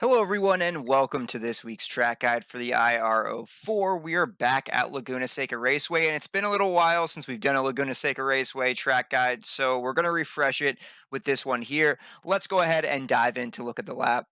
Hello, everyone, and welcome to this week's track guide for the IRO4. We are back at Laguna Seca Raceway, and it's been a little while since we've done a Laguna Seca Raceway track guide, so we're going to refresh it with this one here. Let's go ahead and dive in to look at the lap.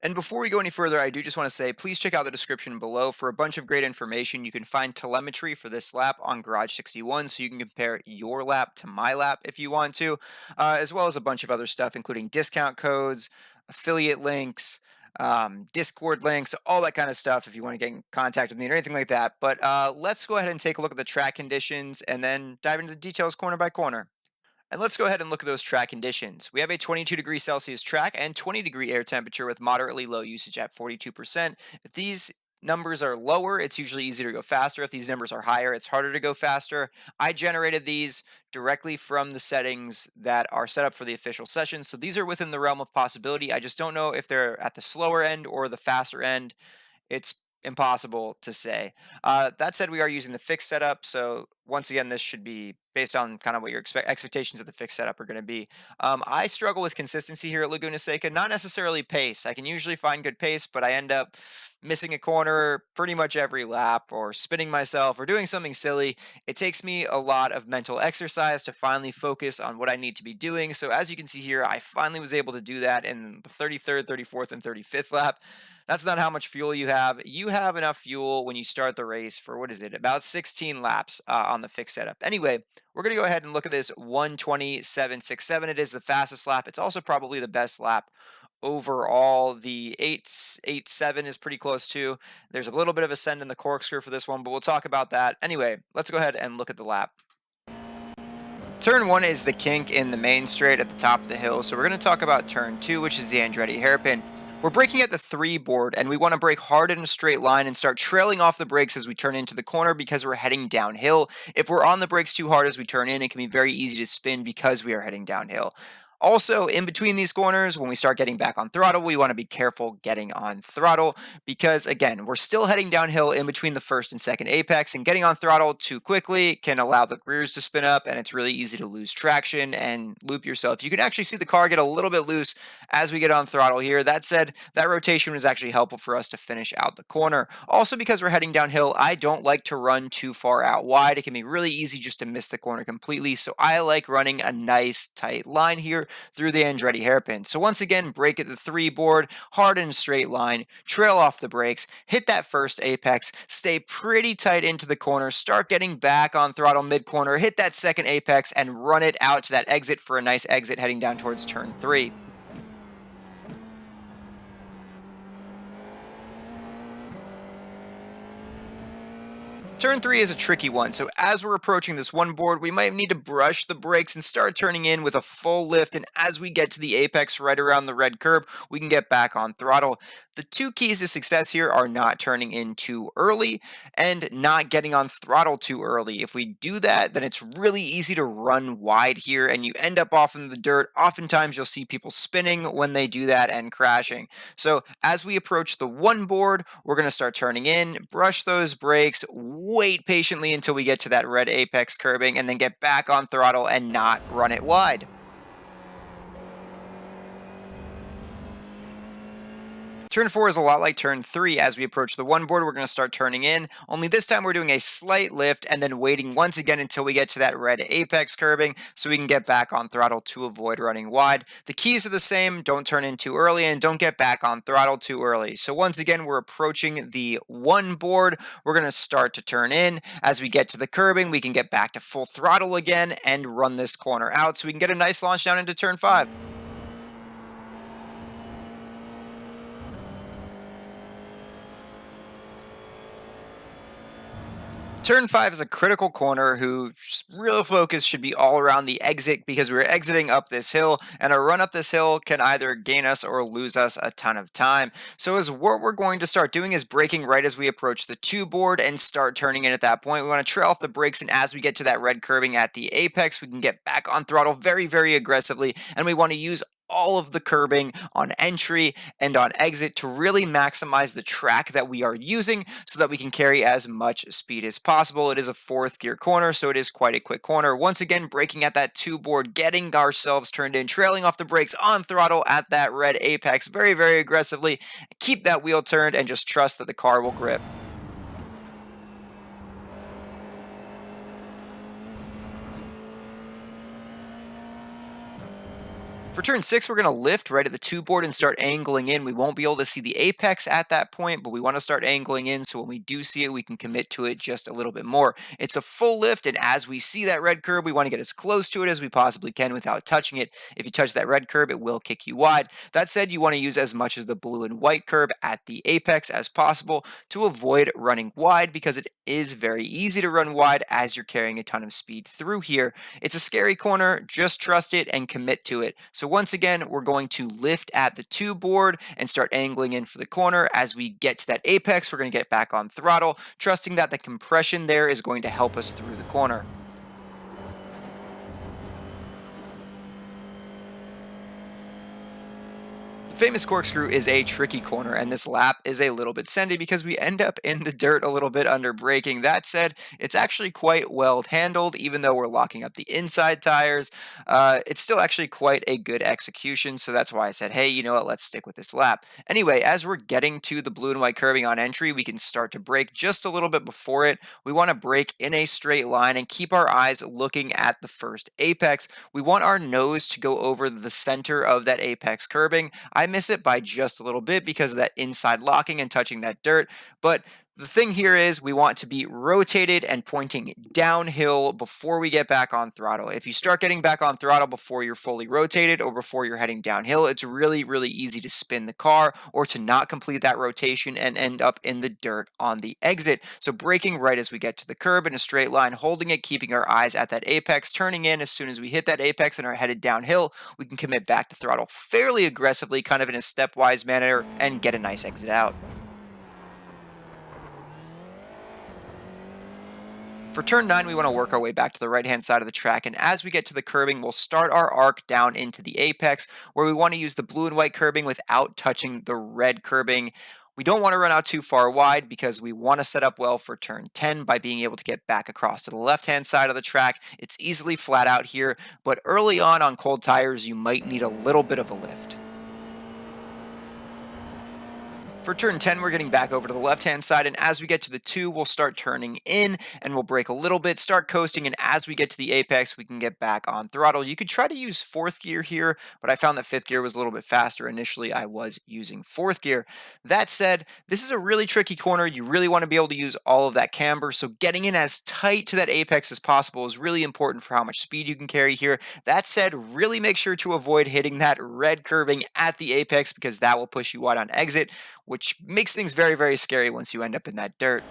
And before we go any further, I do just want to say, please check out the description below for a bunch of great information. You can find telemetry for this lap on Garage 61, so you can compare your lap to my lap if you want to, as well as a bunch of other stuff, including discount codes, affiliate links, Discord links, all that kind of stuff if you want to get in contact with me or anything like that. But let's go ahead and take a look at the track conditions and then dive into the details corner by corner. And let's go ahead and look at those track conditions. We have a 22 degrees Celsius track and 20-degree air temperature with moderately low usage at 42%. If these numbers are lower, it's usually easier to go faster. If these numbers are higher, it's harder to go faster. I generated these directly from the settings that are set up for the official session. So these are within the realm of possibility. I just don't know if they're at the slower end or the faster end. It's impossible to say. That said, we are using the fixed setup, so once again, this should be based on kind of what your expectations of the fixed setup are going to be. I struggle with consistency here at Laguna Seca, not necessarily pace. I can usually find good pace, but I end up missing a corner pretty much every lap, or spinning myself, or doing something silly. It takes me a lot of mental exercise to finally focus on what I need to be doing. So as you can see here, I finally was able to do that in the 33rd, 34th, and 35th lap. That's not how much fuel you have. You have enough fuel when you start the race for, what is it, about 16 laps on the fixed setup. Anyway, we're going to go ahead and look at this 1:27.67. It is the fastest lap. It's also probably the best lap overall. The 8:87 is pretty close too. There's a little bit of a send in the corkscrew for this one, but we'll talk about that. Anyway, let's go ahead and look at the lap. Turn 1 is the kink in the main straight at the top of the hill, so we're going to talk about turn 2, which is the Andretti hairpin. We're braking at the 3 board, and we want to brake hard in a straight line and start trailing off the brakes as we turn into the corner because we're heading downhill. If we're on the brakes too hard as we turn in, it can be very easy to spin because we are heading downhill. Also, in between these corners, when we start getting back on throttle, we want to be careful getting on throttle because, again, we're still heading downhill in between the first and second apex, and getting on throttle too quickly can allow the rears to spin up, and it's really easy to lose traction and loop yourself. You can actually see the car get a little bit loose as we get on throttle here. That said, that rotation was actually helpful for us to finish out the corner. Also, because we're heading downhill, I don't like to run too far out wide. It can be really easy just to miss the corner completely, so I like running a nice tight line here through the Andretti hairpin. So once again, brake at the 3 board, hard in a straight line, trail off the brakes, hit that first apex, stay pretty tight into the corner, start getting back on throttle mid-corner, hit that second apex, and run it out to that exit for a nice exit heading down towards turn 3. Turn 3 is a tricky one, so as we're approaching this one board, we might need to brush the brakes and start turning in with a full lift, and as we get to the apex right around the red curb, we can get back on throttle. The two keys to success here are not turning in too early and not getting on throttle too early. If we do that, then it's really easy to run wide here, and you end up off in the dirt. Oftentimes, you'll see people spinning when they do that and crashing. So as we approach the one board, we're going to start turning in, brush those brakes wait patiently until we get to that red apex curbing, and then get back on throttle and not run it wide. Turn 4 is a lot like turn 3. As we approach the one board, we're going to start turning in, only this time we're doing a slight lift and then waiting once again until we get to that red apex curbing so we can get back on throttle to avoid running wide. The keys are the same: don't turn in too early and don't get back on throttle too early. So once again, we're approaching the one board. We're going to start to turn in. As we get to the curbing, we can get back to full throttle again and run this corner out so we can get a nice launch down into turn 5. Turn 5 is a critical corner whose real focus should be all around the exit, because we're exiting up this hill, and a run up this hill can either gain us or lose us a ton of time. So as what we're going to start doing is braking right as we approach the 2 board and start turning in at that point. We want to trail off the brakes, and as we get to that red curving at the apex, we can get back on throttle very, very aggressively, and we want to use all of the curbing on entry and on exit to really maximize the track that we are using so that we can carry as much speed as possible. It is a 4th gear corner, so it is quite a quick corner. Once again, braking at that 2 board, getting ourselves turned in, trailing off the brakes on throttle at that red apex very, very aggressively. Keep that wheel turned and just trust that the car will grip. For turn 6, we're going to lift right at the 2 board and start angling in. We won't be able to see the apex at that point, but we want to start angling in so when we do see it, we can commit to it just a little bit more. It's a full lift, and as we see that red curb, we want to get as close to it as we possibly can without touching it. If you touch that red curb, it will kick you wide. That said, you want to use as much of the blue and white curb at the apex as possible to avoid running wide, because it is very easy to run wide as you're carrying a ton of speed through here. It's a scary corner, just trust it and commit to it. So once again, we're going to lift at the 2 board and start angling in for the corner. As we get to that apex, we're going to get back on throttle, trusting that the compression there is going to help us through the corner. The famous corkscrew is a tricky corner, and this lap is a little bit sendy because we end up in the dirt a little bit under braking. That said, it's actually quite well handled, even though we're locking up the inside tires. It's still actually quite a good execution, so that's why I said, hey, you know what, let's stick with this lap. Anyway, as we're getting to the blue and white curving on entry, we can start to brake just a little bit before it. We want to brake in a straight line and keep our eyes looking at the first apex. We want our nose to go over the center of that apex curbing. I miss it by just a little bit because of that inside locking and touching that dirt, but the thing here is we want to be rotated and pointing downhill before we get back on throttle. If you start getting back on throttle before you're fully rotated or before you're heading downhill, it's really, really easy to spin the car or to not complete that rotation and end up in the dirt on the exit. So braking right as we get to the curb in a straight line, holding it, keeping our eyes at that apex, turning in as soon as we hit that apex and are headed downhill, we can commit back to throttle fairly aggressively, kind of in a stepwise manner, and get a nice exit out. For turn 9, we want to work our way back to the right-hand side of the track, and as we get to the curbing, we'll start our arc down into the apex, where we want to use the blue and white curbing without touching the red curbing. We don't want to run out too far wide because we want to set up well for turn 10 by being able to get back across to the left-hand side of the track. It's easily flat out here, but early on cold tires, you might need a little bit of a lift. For turn 10, we're getting back over to the left-hand side, and as we get to the 2, we'll start turning in, and we'll brake a little bit, start coasting, and as we get to the apex, we can get back on throttle. You could try to use 4th gear here, but I found that 5th gear was a little bit faster. Initially, I was using 4th gear. That said, this is a really tricky corner. You really want to be able to use all of that camber, so getting in as tight to that apex as possible is really important for how much speed you can carry here. That said, really make sure to avoid hitting that red curving at the apex, because that will push you wide on exit, which makes things very, very scary once you end up in that dirt.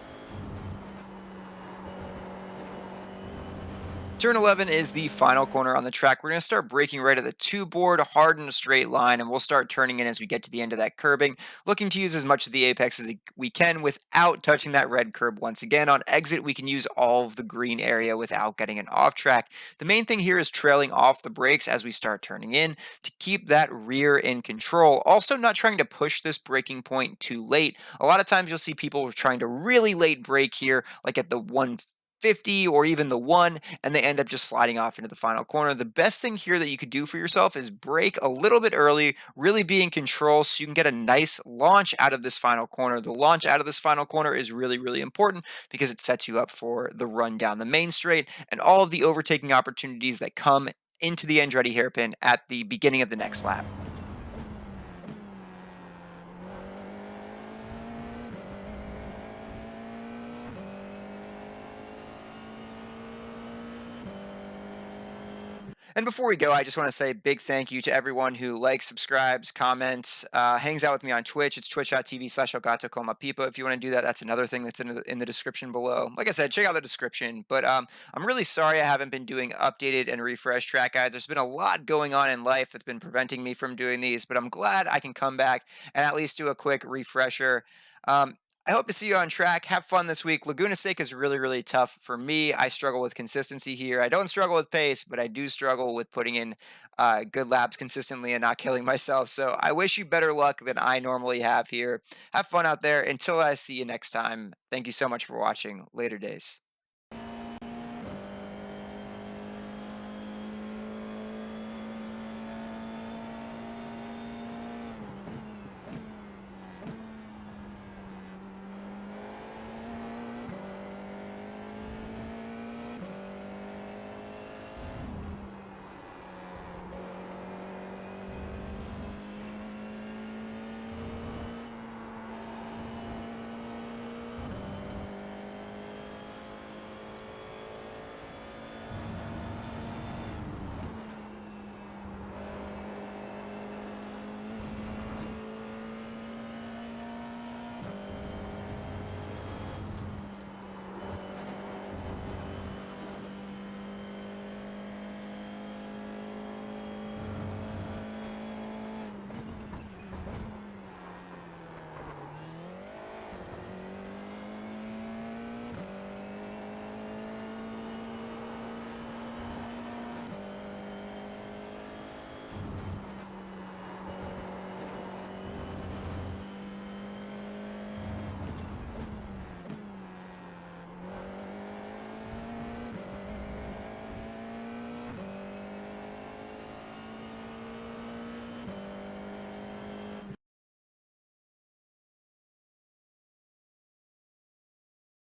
Turn 11 is the final corner on the track. We're going to start braking right at the two board, hard in a straight line, and we'll start turning in as we get to the end of that curbing, looking to use as much of the apex as we can without touching that red curb once again. On exit, we can use all of the green area without getting an off track. The main thing here is trailing off the brakes as we start turning in to keep that rear in control. Also, not trying to push this braking point too late. A lot of times you'll see people trying to really late brake here, like at the 150 or even the one, and they end up just sliding off into the final corner. The best thing here that you could do for yourself is brake a little bit early, really be in control so you can get a nice launch out of this final corner. The launch out of this final corner is really, really important because it sets you up for the run down the main straight and all of the overtaking opportunities that come into the Andretti hairpin at the beginning of the next lap. And before we go, I just want to say a big thank you to everyone who likes, subscribes, comments, hangs out with me on Twitch. It's twitch.tv/Elgato Coma Pipa. If you want to do that, that's another thing that's in the description below. Like I said, check out the description. But I'm really sorry I haven't been doing updated and refreshed track guides. There's been a lot going on in life that's been preventing me from doing these, but I'm glad I can come back and at least do a quick refresher. Um, I hope to see you on track. Have fun this week. Laguna Seca is really, really tough for me. I struggle with consistency here. I don't struggle with pace, but I do struggle with putting in good laps consistently and not killing myself. So I wish you better luck than I normally have here. Have fun out there. Until I see you next time, thank you so much for watching. Later days.